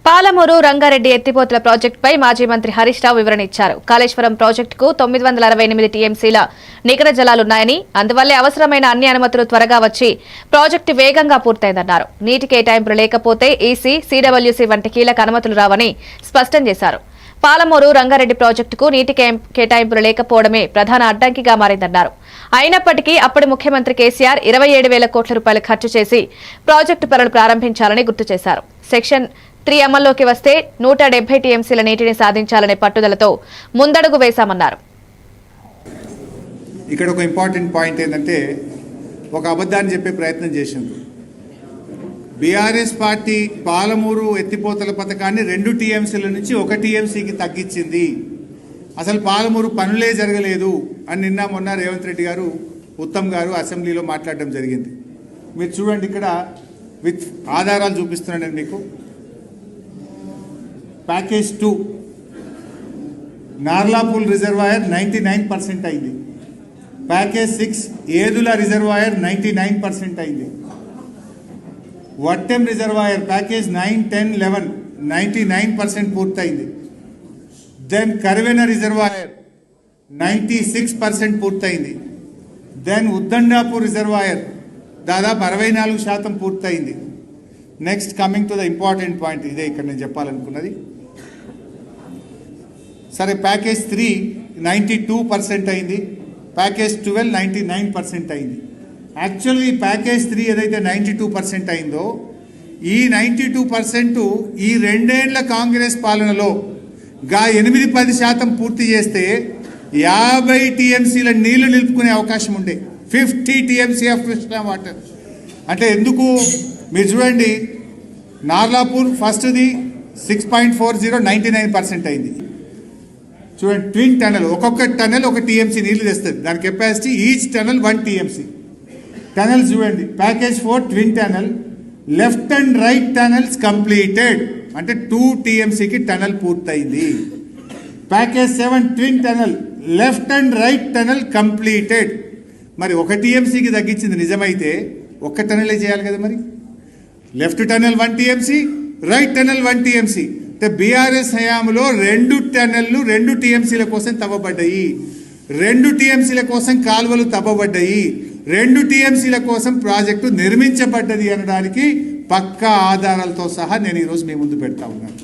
పాలమూరు రంగారెడ్డి ఎత్తిపోతల ప్రాజెక్టుపై మాజీ మంత్రి హరీష్ రావు వివరణ ఇచ్చారు. కాళేశ్వరం ప్రాజెక్టుకు 968 టీఎంసీల నికర జలాలున్నాయని, అందువల్లే అవసరమైన అన్ని అనుమతులు త్వరగా వచ్చి ప్రాజెక్టు వేగంగా పూర్తయిందన్నారు. నీటి కేటాయింపులు లేకపోతే ఈసీ, సీడబ్ల్యూసీ వంటి కీలక అనుమతులు రావని స్పష్టం చేశారు. పాలమూరు రంగారెడ్డి ప్రాజెక్టుకు నీటి కేటాయింపులు లేకపోవడమే ప్రధాన అడ్డంకిగా మారిందన్నారు. అయినప్పటికీ అప్పటి ముఖ్యమంత్రి కేసీఆర్ 27,000 కోట్ల రూపాయలు ఖర్చు చేసి ప్రాజెక్టు పనులు ప్రారంభించాలని గుర్తు చేశారు. సెక్షన్ 3 అమల్లోకి వస్తే 170 టీఎంసీల నీటిని సాధించాలనే పట్టుదలతో ముందడుగు వేశామన్నారు. ఇక్కడ ఒక ఇంపార్టెంట్ పాయింట్ ఏంటంటే, ఒక అబద్ధాన్ని చెప్పే ప్రయత్నం చేసింది. బీఆర్ఎస్ పార్టీ పాలమూరు ఎత్తిపోతల పథకాన్ని 2 టీఎంసీల నుంచి 1 టీఎంసీకి తగ్గించింది. అసలు పాలమూరు పనులే జరగలేదు అని నిన్న మొన్న రేవంత్ రెడ్డి గారు, ఉత్తమ్ గారు అసెంబ్లీలో మాట్లాడడం జరిగింది. మీరు చూడండి, ఇక్కడ విత్ ఆధారాలు చూపిస్తున్నాను నేను మీకు. ప్యాకేజ్ 2 నార్లాపూల్ రిజర్వాయర్ 99% అయింది. ప్యాకేజ్ 6 ఏదుల రిజర్వాయర్ 99% అయింది. వట్టెం రిజర్వాయర్ ప్యాకేజ్ 9, 10, 11 99% పూర్తయింది. దెన్ కర్వెన రిజర్వాయర్ 96% పూర్తయింది. దెన్ ఉద్దండాపూర్ రిజర్వాయర్ దాదాపు 64% పూర్తయింది. Next coming to the important point, ఇదే ఇక్కడ నేను చెప్పాలనుకున్నది. సరే, ప్యాకేజ్ 3 92% అయింది. ప్యాకేజ్ 12 99% అయింది. యాక్చువల్గా ఈ ప్యాకేజ్ 3 ఏదైతే 92% అయిందో, ఈ 92% ఈ 2 ఏళ్ల కాంగ్రెస్ పాలనలో 8-10% పూర్తి చేస్తే 50 టీఎంసీల నీళ్లు నిలుపుకునే అవకాశం ఉండే. 50 టీఎంసీ ఆఫ్ కృష్ణా వాటర్. అంటే ఎందుకు మీరు చూడండి, నార్లాపూర్ ఫస్ట్ది 6.40 99% అయింది. చూడండి, ట్విన్ టనల్, ఒక్కొక్క టనల్ 1 టీఎంసీ నీళ్లు తెస్తుంది. దాని capacity each tunnel 1 TMC. Tunnel చూడండి, package 4 twin tunnel, left and right tunnels completed, అంటే 2 టీఎంసీకి టనల్ పూర్తయింది. Package 7 twin tunnel, left and right tunnel completed. మరి 1 టీఎంసీకి తగ్గించింది నిజమైతే 1 టనలే చేయాలి కదా. మరి left tunnel 1 TMC, right tunnel 1 TMC. అంటే బీఆర్ఎస్ హయాంలో 2 టనల్లు 2 టీఎంసీల కోసం తవ్వబడ్డాయి, 2 టీఎంసీల కోసం కాలువలు తవ్వబడ్డాయి, 2 టీఎంసీల కోసం ప్రాజెక్టు నిర్మించబడ్డది అనడానికి పక్కా ఆధారాలతో సహా నేను ఈరోజు మీ ముందు పెడతా ఉన్నాను.